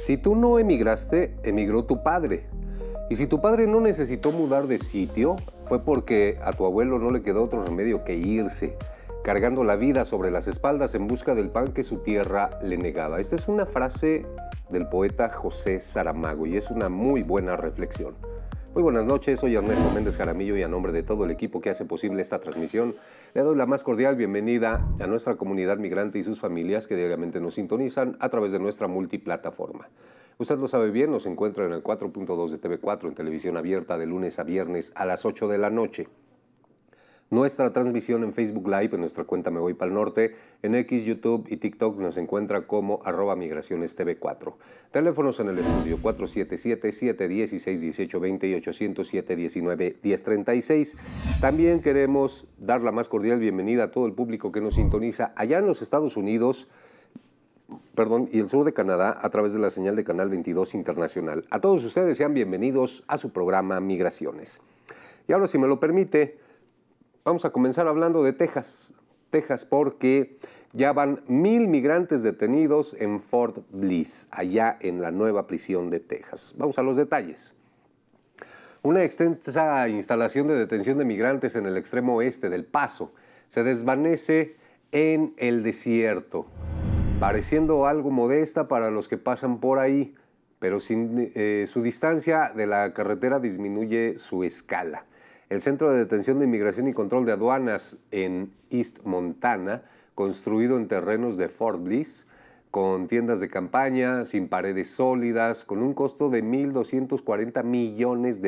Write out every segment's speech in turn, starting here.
Si tú no emigraste, emigró tu padre. Y si tu padre no necesitó mudar de sitio, fue porque a tu abuelo no le quedó otro remedio que irse, cargando la vida sobre las espaldas en busca del pan que su tierra le negaba. Esta es una frase del poeta José Saramago y es una muy buena reflexión. Muy buenas noches, soy Ernesto Méndez Jaramillo y a nombre de todo el equipo que hace posible esta transmisión, le doy la más cordial bienvenida a nuestra comunidad migrante y sus familias que diariamente nos sintonizan a través de nuestra multiplataforma. Usted lo sabe bien, nos encuentra en el 4.2 de TV4 en televisión abierta de lunes a viernes a las 8 de la noche. Nuestra transmisión en Facebook Live, en nuestra cuenta Me Voy Pa'l Norte, en X, YouTube y TikTok nos encuentra como @migracionestv4. Teléfonos en el estudio 477-716-1820 y 807-19-1036. También queremos dar la más cordial bienvenida a todo el público que nos sintoniza allá en los Estados Unidos, y el sur de Canadá a través de la señal de Canal 22 Internacional. A todos ustedes sean bienvenidos a su programa Migraciones. Y ahora, si me lo permite, vamos a comenzar hablando de Texas. Texas, porque ya van 1000 migrantes detenidos en Fort Bliss, allá en la nueva prisión de Texas. Vamos a los detalles. Una extensa instalación de detención de migrantes en el extremo oeste del Paso se desvanece en el desierto, pareciendo algo modesta para los que pasan por ahí, pero su distancia de la carretera disminuye su escala. El Centro de Detención de Inmigración y Control de Aduanas en East Montana, construido en terrenos de Fort Bliss, con tiendas de campaña, sin paredes sólidas, con un costo de $1,240 millones,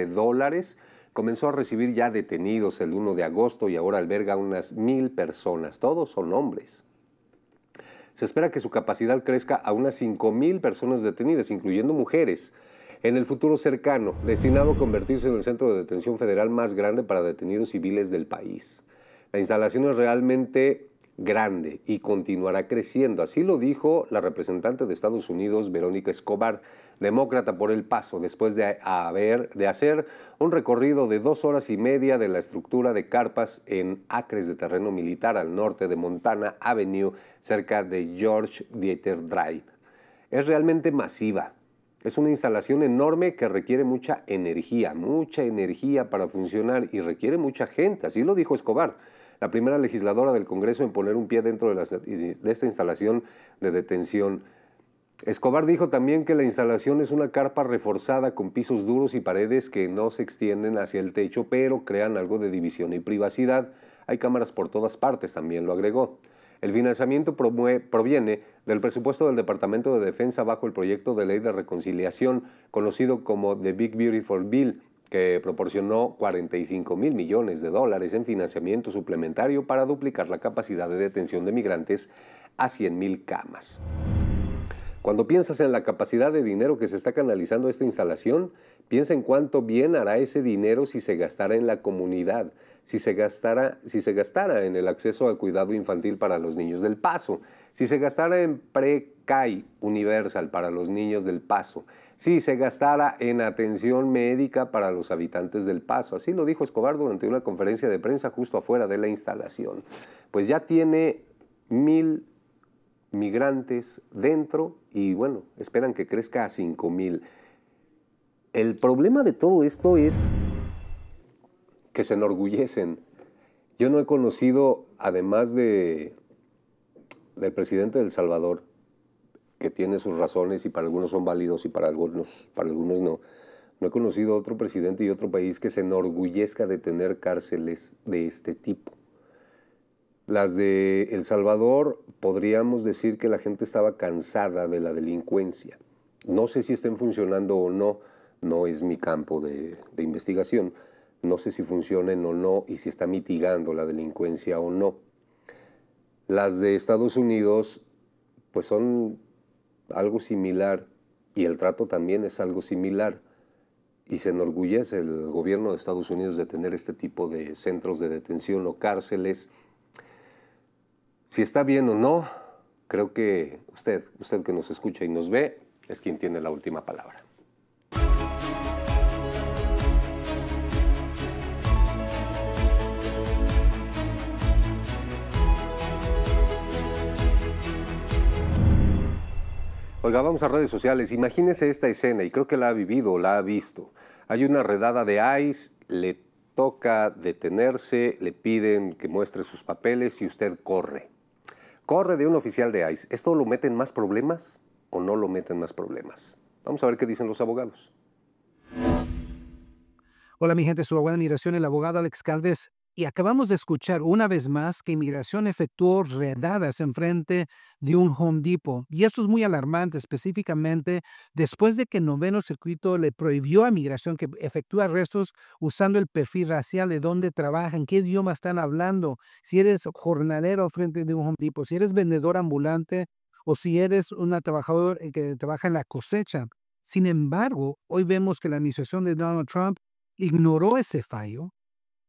comenzó a recibir ya detenidos el 1 de agosto y ahora alberga unas 1000 personas. Todos son hombres. Se espera que su capacidad crezca a unas 5000 personas detenidas, incluyendo mujeres, en el futuro cercano, destinado a convertirse en el centro de detención federal más grande para detenidos civiles del país. La instalación es realmente grande y continuará creciendo. Así lo dijo la representante de Estados Unidos, Verónica Escobar, demócrata por El Paso, después de hacer un recorrido de 2 horas y media de la estructura de carpas en acres de terreno militar al norte de Montana Avenue, cerca de George Dieter Drive. Es realmente masiva. Es una instalación enorme que requiere mucha energía para funcionar y requiere mucha gente. Así lo dijo Escobar, la primera legisladora del Congreso en poner un pie dentro de esta instalación de detención. Escobar dijo también que la instalación es una carpa reforzada con pisos duros y paredes que no se extienden hacia el techo, pero crean algo de división y privacidad. Hay cámaras por todas partes, también lo agregó. El financiamiento proviene del presupuesto del Departamento de Defensa bajo el proyecto de ley de reconciliación, conocido como The Big Beautiful Bill, que proporcionó $45 mil millones en financiamiento suplementario para duplicar la capacidad de detención de migrantes a 100,000 camas. Cuando piensas en la capacidad de dinero que se está canalizando a esta instalación, piensa en cuánto bien hará ese dinero si se gastara en la comunidad, si se gastara en el acceso al cuidado infantil para los niños del Paso, si se gastara en Pre-K universal para los niños del Paso, si se gastara en atención médica para los habitantes del Paso. Así lo dijo Escobar durante una conferencia de prensa justo afuera de la instalación. Pues ya tiene 1000 migrantes dentro y bueno, esperan que crezca a 5000. El problema de todo esto es que se enorgullecen. Yo no he conocido, además del presidente de El Salvador, que tiene sus razones y para algunos son válidos y para algunos no. No he conocido otro presidente y otro país que se enorgullezca de tener cárceles de este tipo. Las de El Salvador, podríamos decir que la gente estaba cansada de la delincuencia. No sé si estén funcionando o no, no es mi campo de investigación. No sé si funcionen o no y si está mitigando la delincuencia o no. Las de Estados Unidos, pues son algo similar y el trato también es algo similar. Y se enorgullece el gobierno de Estados Unidos de tener este tipo de centros de detención o cárceles. Si está bien o no, creo que usted que nos escucha y nos ve, es quien tiene la última palabra. Oiga, vamos a redes sociales. Imagínese esta escena, y creo que la ha vivido, la ha visto. Hay una redada de ICE, le toca detenerse, le piden que muestre sus papeles y usted corre. Corre de un oficial de ICE. ¿Esto lo mete en más problemas o no lo mete en más problemas? Vamos a ver qué dicen los abogados. Hola, mi gente, su abogado de inmigración, el abogado Alex Calves. Y acabamos de escuchar una vez más que inmigración efectuó redadas en frente de un Home Depot. Y esto es muy alarmante, específicamente después de que el noveno circuito le prohibió a inmigración que efectúe arrestos usando el perfil racial de dónde trabajan, qué idioma están hablando, si eres jornalero frente de un Home Depot, si eres vendedor ambulante o si eres una trabajadora que trabaja en la cosecha. Sin embargo, hoy vemos que la administración de Donald Trump ignoró ese fallo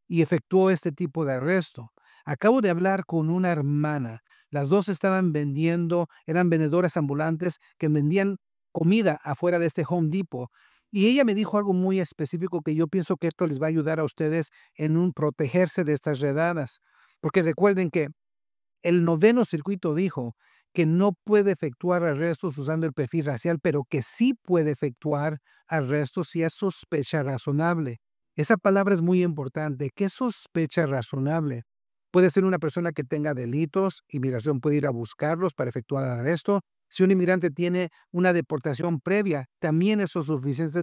y efectuó este tipo de arresto. Acabo de hablar con una hermana. Las dos estaban vendiendo, eran vendedoras ambulantes que vendían comida afuera de este Home Depot. Y ella me dijo algo muy específico que yo pienso que esto les va a ayudar a ustedes en protegerse de estas redadas. Porque recuerden que el noveno circuito dijo que no puede efectuar arrestos usando el perfil racial, pero que sí puede efectuar arrestos si es sospecha razonable. Esa palabra es muy importante. ¿Qué sospecha razonable? Puede ser una persona que tenga delitos, inmigración puede ir a buscarlos para efectuar el arresto. Si un inmigrante tiene una deportación previa, también eso es suficiente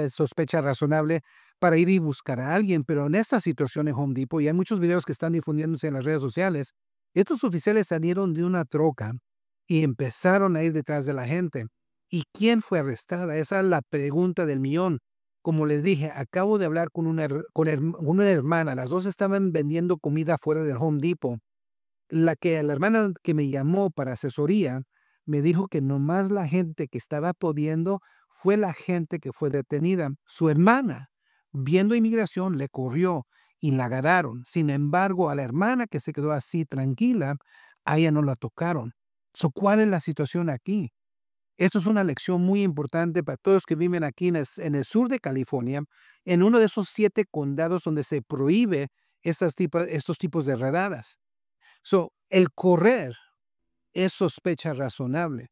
sospecha razonable para ir y buscar a alguien. Pero en esta situación en Home Depot, y hay muchos videos que están difundiéndose en las redes sociales, estos oficiales salieron de una troca y empezaron a ir detrás de la gente. ¿Y quién fue arrestada? Esa es la pregunta del millón. Como les dije, acabo de hablar con una hermana. Las dos estaban vendiendo comida fuera del Home Depot. La hermana que me llamó para asesoría me dijo que nomás la gente que estaba pudiendo fue la gente que fue detenida. Su hermana, viendo inmigración, le corrió y la agarraron. Sin embargo, a la hermana que se quedó así tranquila, a ella no la tocaron. ¿Cuál es la situación aquí? Esto es una lección muy importante para todos que viven aquí en el sur de California, en uno de esos 7 condados donde se prohíbe estos tipos de redadas. El correr es sospecha razonable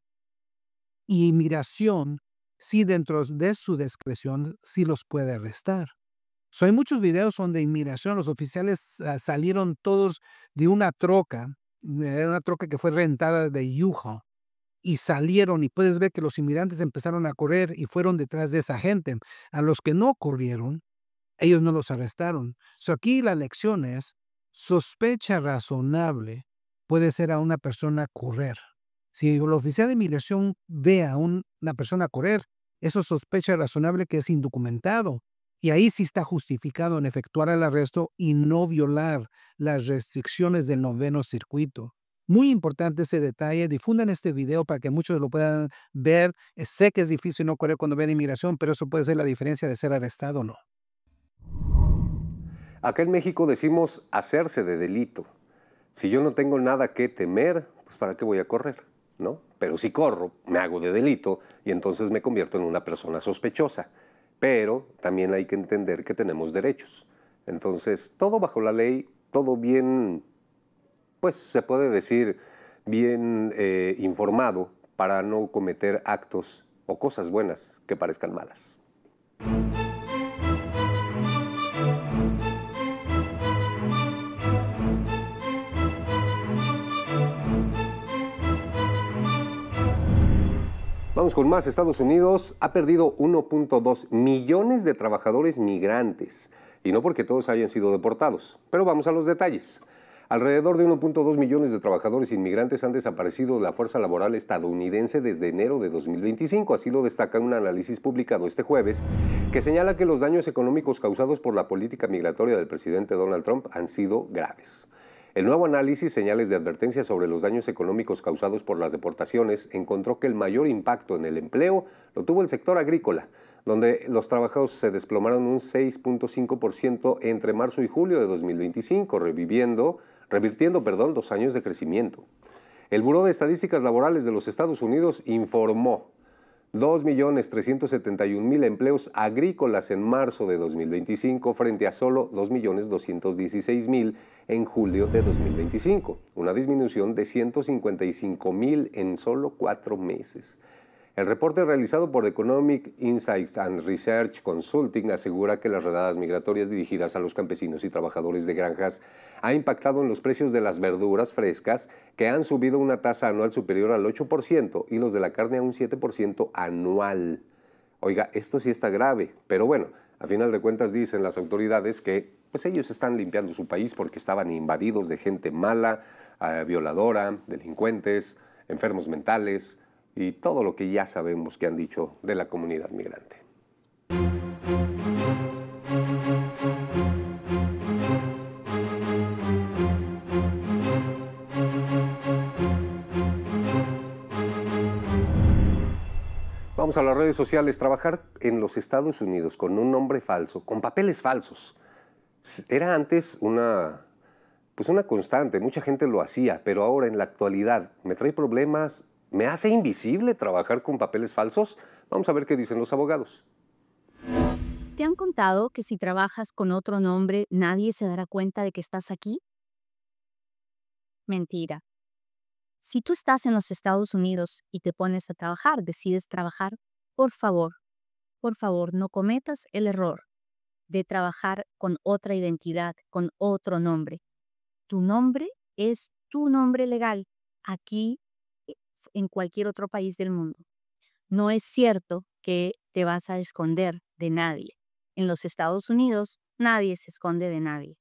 y inmigración, sí dentro de su discreción, sí los puede arrestar. Hay muchos videos donde inmigración, los oficiales salieron todos de una troca que fue rentada de U-Haul y salieron y puedes ver que los inmigrantes empezaron a correr y fueron detrás de esa gente. A los que no corrieron, ellos no los arrestaron. Aquí la lección es, sospecha razonable puede ser a una persona correr. Si el oficial de inmigración ve a una persona correr, eso es sospecha razonable que es indocumentado. Y ahí sí está justificado en efectuar el arresto y no violar las restricciones del noveno circuito. Muy importante ese detalle. Difundan este video para que muchos lo puedan ver. Sé que es difícil no correr cuando ven inmigración, pero eso puede ser la diferencia de ser arrestado o no. Acá en México decimos hacerse de delito. Si yo no tengo nada que temer, pues ¿para qué voy a correr? ¿No? Pero si corro, me hago de delito y entonces me convierto en una persona sospechosa. Pero también hay que entender que tenemos derechos. Entonces, todo bajo la ley, todo bien, pues se puede decir, bien informado para no cometer actos o cosas buenas que parezcan malas. Vamos con más. Estados Unidos ha perdido 1.2 millones de trabajadores migrantes, y no porque todos hayan sido deportados, pero vamos a los detalles. Alrededor de 1.2 millones de trabajadores inmigrantes han desaparecido de la fuerza laboral estadounidense desde enero de 2025, así lo destaca un análisis publicado este jueves, que señala que los daños económicos causados por la política migratoria del presidente Donald Trump han sido graves. El nuevo análisis, señales de advertencia sobre los daños económicos causados por las deportaciones, encontró que el mayor impacto en el empleo lo tuvo el sector agrícola, donde los trabajos se desplomaron un 6.5% entre marzo y julio de 2025, revirtiendo 2 años de crecimiento. El Buró de Estadísticas Laborales de los Estados Unidos informó 2.371.000 empleos agrícolas en marzo de 2025 frente a solo 2.216.000 en julio de 2025, una disminución de 155.000 en solo 4 meses. El reporte realizado por Economic Insights and Research Consulting asegura que las redadas migratorias dirigidas a los campesinos y trabajadores de granjas ha impactado en los precios de las verduras frescas, que han subido una tasa anual superior al 8% y los de la carne a un 7% anual. Oiga, esto sí está grave, pero bueno, a final de cuentas dicen las autoridades que pues ellos están limpiando su país porque estaban invadidos de gente mala, violadora, delincuentes, enfermos mentales y todo lo que ya sabemos que han dicho de la comunidad migrante. Vamos a las redes sociales. Trabajar en los Estados Unidos con un nombre falso, con papeles falsos, era antes una constante. Mucha gente lo hacía, pero ahora en la actualidad me trae problemas. ¿Me hace invisible trabajar con papeles falsos? Vamos a ver qué dicen los abogados. ¿Te han contado que si trabajas con otro nombre, nadie se dará cuenta de que estás aquí? Mentira. Si tú estás en los Estados Unidos y te pones a trabajar, decides trabajar, por favor, no cometas el error de trabajar con otra identidad, con otro nombre. Tu nombre es tu nombre legal, aquí, en cualquier otro país del mundo. No es cierto que te vas a esconder de nadie. En los Estados Unidos, nadie se esconde de nadie.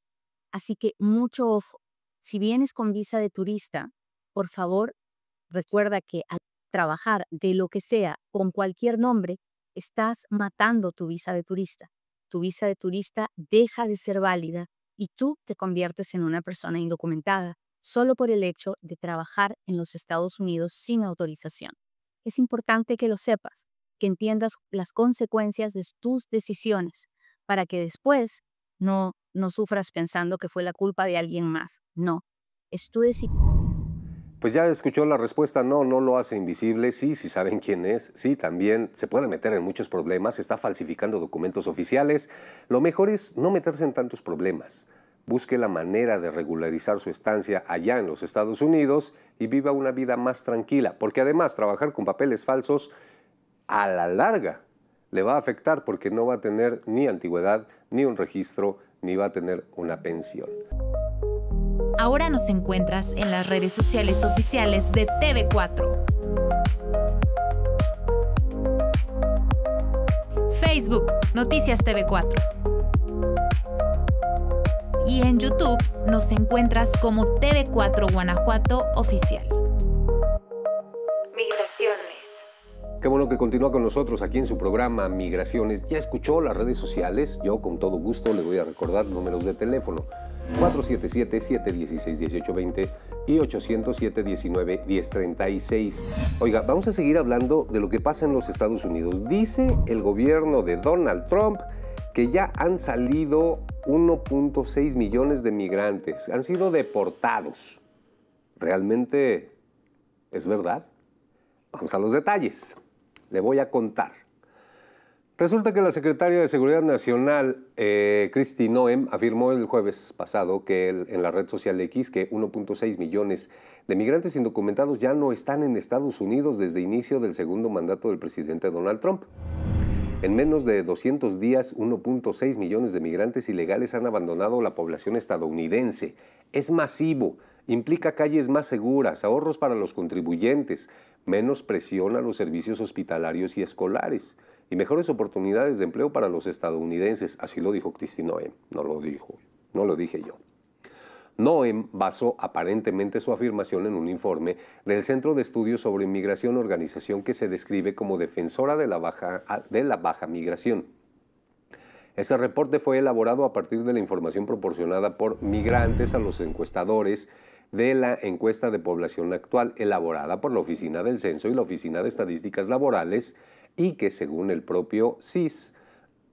Así que mucho ojo. Si vienes con visa de turista, por favor, recuerda que al trabajar de lo que sea, con cualquier nombre, estás matando tu visa de turista. Tu visa de turista deja de ser válida y tú te conviertes en una persona indocumentada solo por el hecho de trabajar en los Estados Unidos sin autorización. Es importante que lo sepas, que entiendas las consecuencias de tus decisiones para que después no sufras pensando que fue la culpa de alguien más. No, es tu decisión. Pues ya escuchó la respuesta, no lo hace invisible, sí saben quién es, sí también se puede meter en muchos problemas, está falsificando documentos oficiales. Lo mejor es no meterse en tantos problemas. Busque la manera de regularizar su estancia allá en los Estados Unidos y viva una vida más tranquila, porque además trabajar con papeles falsos a la larga le va a afectar porque no va a tener ni antigüedad, ni un registro, ni va a tener una pensión. Ahora nos encuentras en las redes sociales oficiales de TV4. Facebook, Noticias TV4. Y en YouTube nos encuentras como TV4 Guanajuato Oficial. Migraciones. Qué bueno que continúa con nosotros aquí en su programa Migraciones. ¿Ya escuchó las redes sociales? Yo con todo gusto le voy a recordar números de teléfono. 477-716-1820 y 800-719-1036. Oiga, vamos a seguir hablando de lo que pasa en los Estados Unidos. Dice el gobierno de Donald Trump que ya han salido 1.6 millones de migrantes. Han sido deportados. ¿Realmente es verdad? Vamos a los detalles. Le voy a contar. Resulta que la secretaria de Seguridad Nacional, Kristi Noem, afirmó el jueves pasado en la red social X que 1.6 millones de migrantes indocumentados ya no están en Estados Unidos desde inicio del segundo mandato del presidente Donald Trump. En menos de 200 días, 1.6 millones de migrantes ilegales han abandonado la población estadounidense. Es masivo, implica calles más seguras, ahorros para los contribuyentes, menos presión a los servicios hospitalarios y escolares y mejores oportunidades de empleo para los estadounidenses. Así lo dijo Kristi Noem, no lo dije yo. Noem basó aparentemente su afirmación en un informe del Centro de Estudios sobre Inmigración, organización que se describe como defensora de la baja migración. Ese reporte fue elaborado a partir de la información proporcionada por migrantes a los encuestadores de la encuesta de población actual, elaborada por la Oficina del Censo y la Oficina de Estadísticas Laborales, y que, según el propio CIS,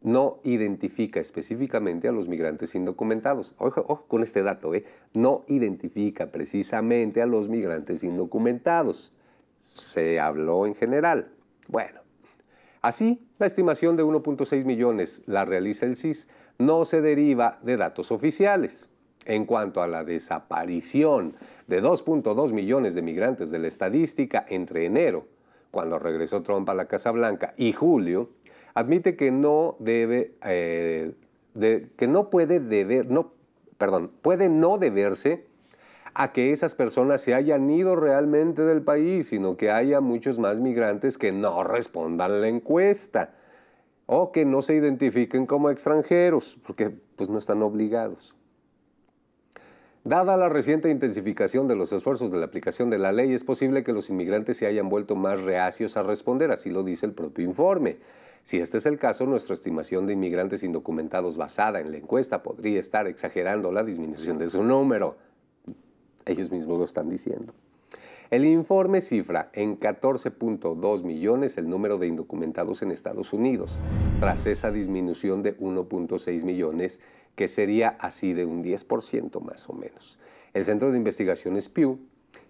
no identifica específicamente a los migrantes indocumentados. Ojo con este dato, no identifica precisamente a los migrantes indocumentados. Se habló en general. Bueno, así, la estimación de 1.6 millones la realiza el CIS, no se deriva de datos oficiales. En cuanto a la desaparición de 2.2 millones de migrantes de la estadística entre enero, cuando regresó Trump a la Casa Blanca, y julio, admite que puede no deberse a que esas personas se hayan ido realmente del país, sino que haya muchos más migrantes que no respondan a la encuesta o que no se identifiquen como extranjeros, porque pues no están obligados. Dada la reciente intensificación de los esfuerzos de la aplicación de la ley, es posible que los inmigrantes se hayan vuelto más reacios a responder, así lo dice el propio informe. Si este es el caso, nuestra estimación de inmigrantes indocumentados basada en la encuesta podría estar exagerando la disminución de su número. Ellos mismos lo están diciendo. El informe cifra en 14.2 millones el número de indocumentados en Estados Unidos, tras esa disminución de 1.6 millones, que sería así de un 10% más o menos. El Centro de Investigaciones Pew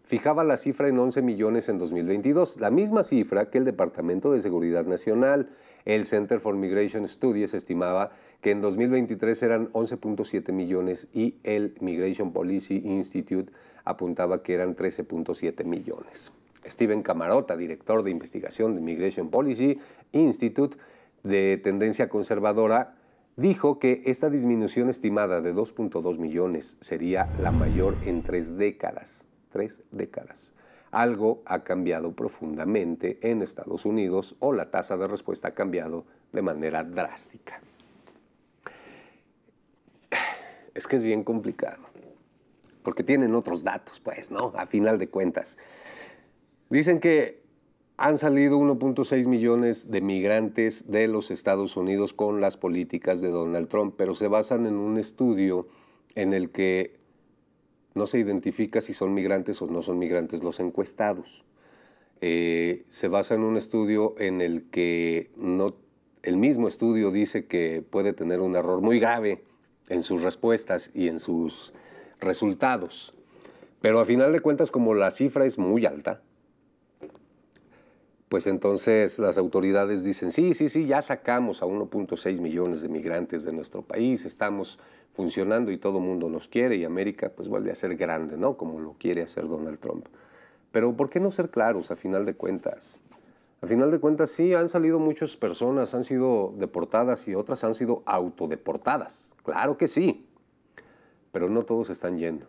fijaba la cifra en 11 millones en 2022, la misma cifra que el Departamento de Seguridad Nacional. El Center for Migration Studies estimaba que en 2023 eran 11.7 millones y el Migration Policy Institute apuntaba que eran 13.7 millones. Steven Camarota, director de investigación de Migration Policy Institute de tendencia conservadora, dijo que esta disminución estimada de 2.2 millones sería la mayor en 3 décadas. 3 décadas. Algo ha cambiado profundamente en Estados Unidos o la tasa de respuesta ha cambiado de manera drástica. Es que es bien complicado, porque tienen otros datos, pues, ¿no? A final de cuentas. Dicen que han salido 1.6 millones de migrantes de los Estados Unidos con las políticas de Donald Trump, pero se basan en un estudio en el que no se identifica si son migrantes o no son migrantes los encuestados. Se basa en un estudio en el que el mismo estudio dice que puede tener un error muy grave en sus respuestas y en sus resultados. Pero a final de cuentas, como la cifra es muy alta, pues entonces las autoridades dicen, sí, ya sacamos a 1.6 millones de migrantes de nuestro país, estamos funcionando y todo el mundo nos quiere y América pues vuelve a ser grande, ¿no? Como lo quiere hacer Donald Trump. Pero ¿por qué no ser claros a final de cuentas? A final de cuentas sí, han salido muchas personas, han sido deportadas y otras han sido autodeportadas. Claro que sí, pero no todos están yendo.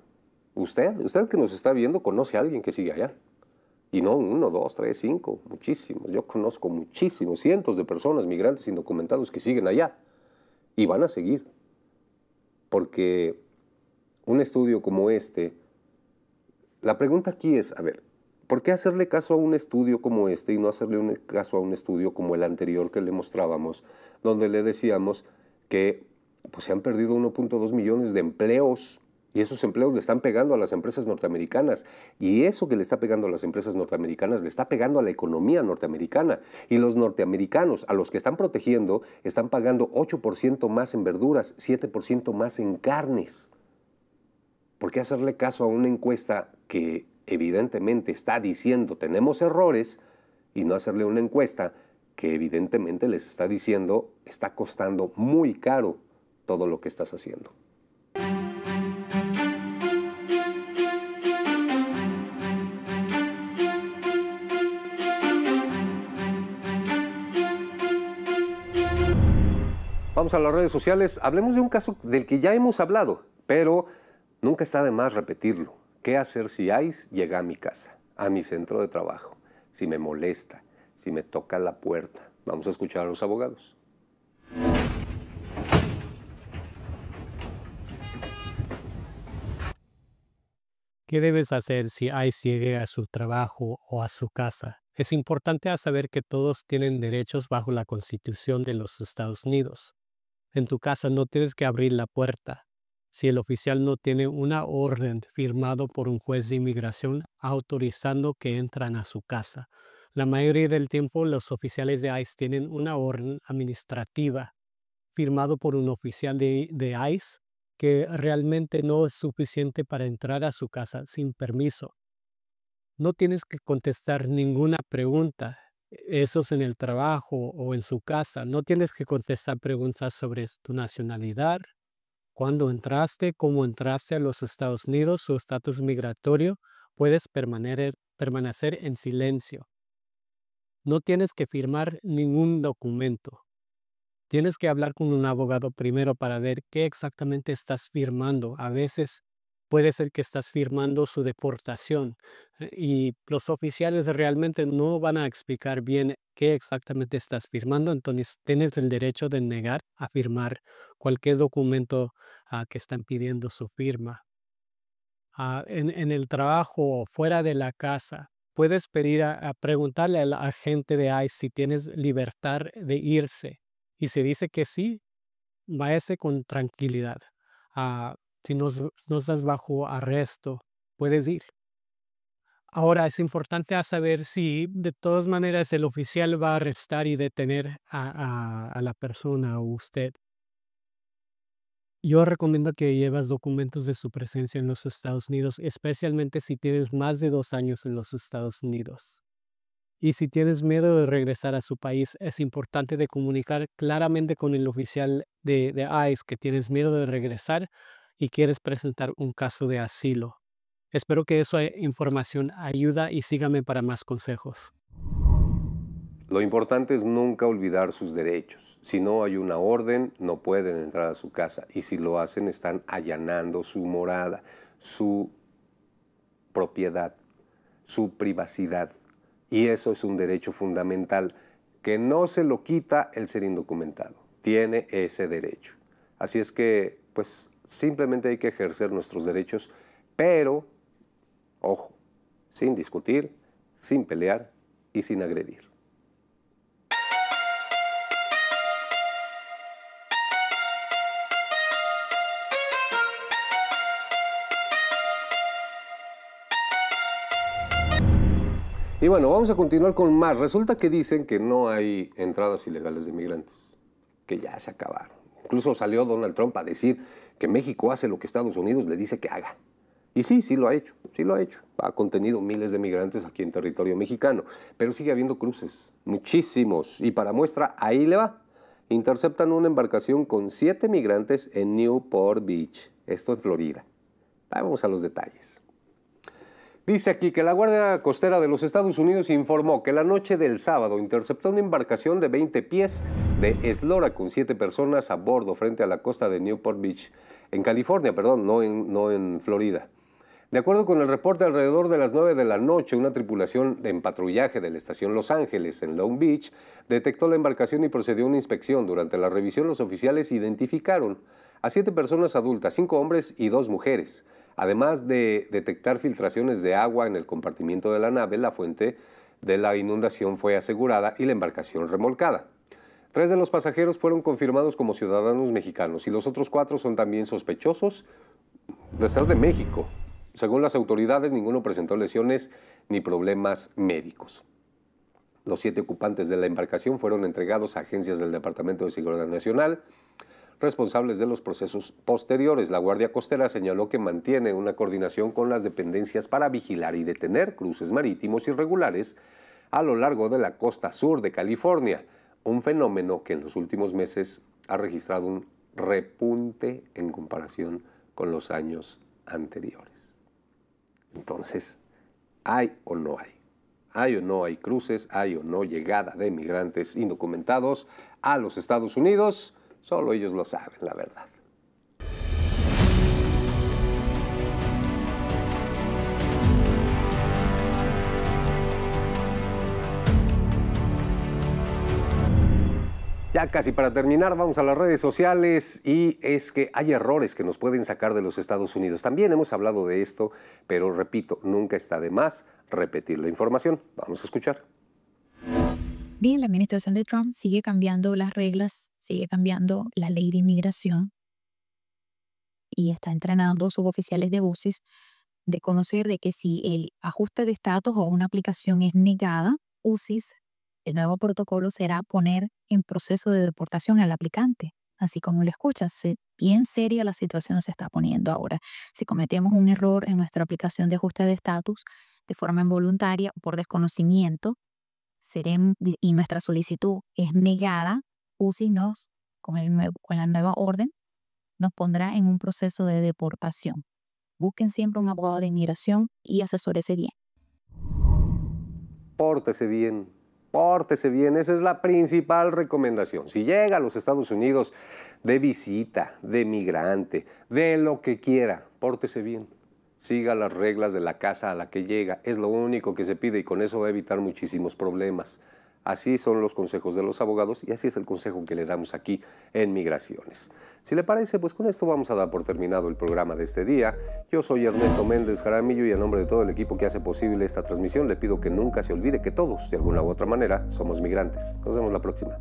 Usted que nos está viendo conoce a alguien que sigue allá. Y no 1, 2, 3, 5, muchísimos. Yo conozco muchísimos, cientos de personas, migrantes indocumentados que siguen allá. Y van a seguir. Porque un estudio como este, la pregunta aquí es, a ver, ¿por qué hacerle caso a un estudio como este y no hacerle caso a un estudio como el anterior que le mostrábamos, donde le decíamos que pues, se han perdido 1.2 millones de empleos? Y esos empleos le están pegando a las empresas norteamericanas. Y eso que le está pegando a las empresas norteamericanas le está pegando a la economía norteamericana. Y los norteamericanos, a los que están protegiendo, están pagando 8% más en verduras, 7% más en carnes. ¿Por qué hacerle caso a una encuesta que evidentemente está diciendo tenemos errores y no hacerle una encuesta que evidentemente les está diciendo está costando muy caro todo lo que estás haciendo? Vamos a las redes sociales, hablemos de un caso del que ya hemos hablado, pero nunca está de más repetirlo. ¿Qué hacer si ICE llega a mi casa, a mi centro de trabajo? Si me molesta, si me toca la puerta. Vamos a escuchar a los abogados. ¿Qué debes hacer si ICE llega a su trabajo o a su casa? Es importante saber que todos tienen derechos bajo la Constitución de los Estados Unidos. En tu casa no tienes que abrir la puerta si el oficial no tiene una orden firmado por un juez de inmigración autorizando que entran a su casa. La mayoría del tiempo los oficiales de ICE tienen una orden administrativa firmado por un oficial de ICE que realmente no es suficiente para entrar a su casa sin permiso. No tienes que contestar ninguna pregunta. Eso es en el trabajo o en su casa. No tienes que contestar preguntas sobre tu nacionalidad, cuándo entraste, cómo entraste a los Estados Unidos, su estatus migratorio. Puedes permanecer en silencio. no tienes que firmar ningún documento. Tienes que hablar con un abogado primero para ver qué exactamente estás firmando. A veces puede ser que estás firmando su deportación y los oficiales realmente no van a explicar bien qué exactamente estás firmando. Entonces tienes el derecho de negar a firmar cualquier documento que están pidiendo su firma. En el trabajo o fuera de la casa, puedes pedir a preguntarle al agente de ICE si tienes libertad de irse. Y si dice que sí, váyase con tranquilidad. Si no estás bajo arresto, puedes ir. Ahora es importante saber si de todas maneras el oficial va a arrestar y detener a la persona o usted. Yo recomiendo que llevas documentos de su presencia en los Estados Unidos, especialmente si tienes más de 2 años en los Estados Unidos. Y si tienes miedo de regresar a su país, es importante de comunicar claramente con el oficial de ICE que tienes miedo de regresar y quieres presentar un caso de asilo. Espero que esa información ayuda y sígame para más consejos. Lo importante es nunca olvidar sus derechos. Si no hay una orden, no pueden entrar a su casa. Y si lo hacen, están allanando su morada, su propiedad, su privacidad. Y eso es un derecho fundamental que no se lo quita el ser indocumentado. Tiene ese derecho. Así es que, pues, simplemente hay que ejercer nuestros derechos, pero, ojo, sin discutir, sin pelear y sin agredir. Y bueno, vamos a continuar con más. Resulta que dicen que no hay entradas ilegales de migrantes, que ya se acabaron. Incluso salió Donald Trump a decir que México hace lo que Estados Unidos le dice que haga. Y sí lo ha hecho, sí lo ha hecho. Ha contenido miles de migrantes aquí en territorio mexicano, pero sigue habiendo cruces, muchísimos. Y para muestra, ahí le va. Interceptan una embarcación con 7 migrantes en Newport Beach, esto en Florida. Vamos a los detalles. Dice aquí que la Guardia Costera de los Estados Unidos informó que la noche del sábado interceptó una embarcación de 20 pies de eslora con 7 personas a bordo frente a la costa de Newport Beach, en California, no en Florida. De acuerdo con el reporte, alrededor de las 9 de la noche, una tripulación en patrullaje de la estación Los Ángeles, en Long Beach, detectó la embarcación y procedió a una inspección. Durante la revisión, los oficiales identificaron a 7 personas adultas, 5 hombres y 2 mujeres. Además de detectar filtraciones de agua en el compartimiento de la nave, la fuente de la inundación fue asegurada y la embarcación remolcada. 3 de los pasajeros fueron confirmados como ciudadanos mexicanos y los otros 4 son también sospechosos de ser de México. Según las autoridades, ninguno presentó lesiones ni problemas médicos. Los 7 ocupantes de la embarcación fueron entregados a agencias del Departamento de Seguridad Nacional, responsables de los procesos posteriores. La Guardia Costera señaló que mantiene una coordinación con las dependencias para vigilar y detener cruces marítimos irregulares a lo largo de la costa sur de California, un fenómeno que en los últimos meses ha registrado un repunte en comparación con los años anteriores. Entonces, ¿hay o no hay? ¿Hay o no hay cruces? ¿Hay o no llegada de migrantes indocumentados a los Estados Unidos? Solo ellos lo saben, la verdad. Ya casi para terminar, vamos a las redes sociales y es que hay errores que nos pueden sacar de los Estados Unidos. También hemos hablado de esto, pero repito, nunca está de más repetir la información. Vamos a escuchar. Bien, la administración de Trump sigue cambiando las reglas, sigue cambiando la ley de inmigración y está entrenando a suboficiales de UCIS de conocer de que si el ajuste de estatus o una aplicación es negada, UCIS, el nuevo protocolo será poner en proceso de deportación al aplicante. Así como lo escuchas, bien seria la situación se está poniendo ahora. Si cometemos un error en nuestra aplicación de ajuste de estatus de forma involuntaria o por desconocimiento, y nuestra solicitud es negada, UCI con la nueva orden, nos pondrá en un proceso de deportación. Busquen siempre un abogado de inmigración y asesórese bien. Pórtese bien, Pórtese bien, esa es la principal recomendación. Si llega a los Estados Unidos de visita, de migrante, de lo que quiera, pórtese bien. Siga las reglas de la casa a la que llega. Es lo único que se pide y con eso va a evitar muchísimos problemas. Así son los consejos de los abogados y así es el consejo que le damos aquí en Migraciones. Si le parece, pues con esto vamos a dar por terminado el programa de este día. Yo soy Ernesto Méndez Jaramillo y en nombre de todo el equipo que hace posible esta transmisión le pido que nunca se olvide que todos, de alguna u otra manera, somos migrantes. Nos vemos la próxima.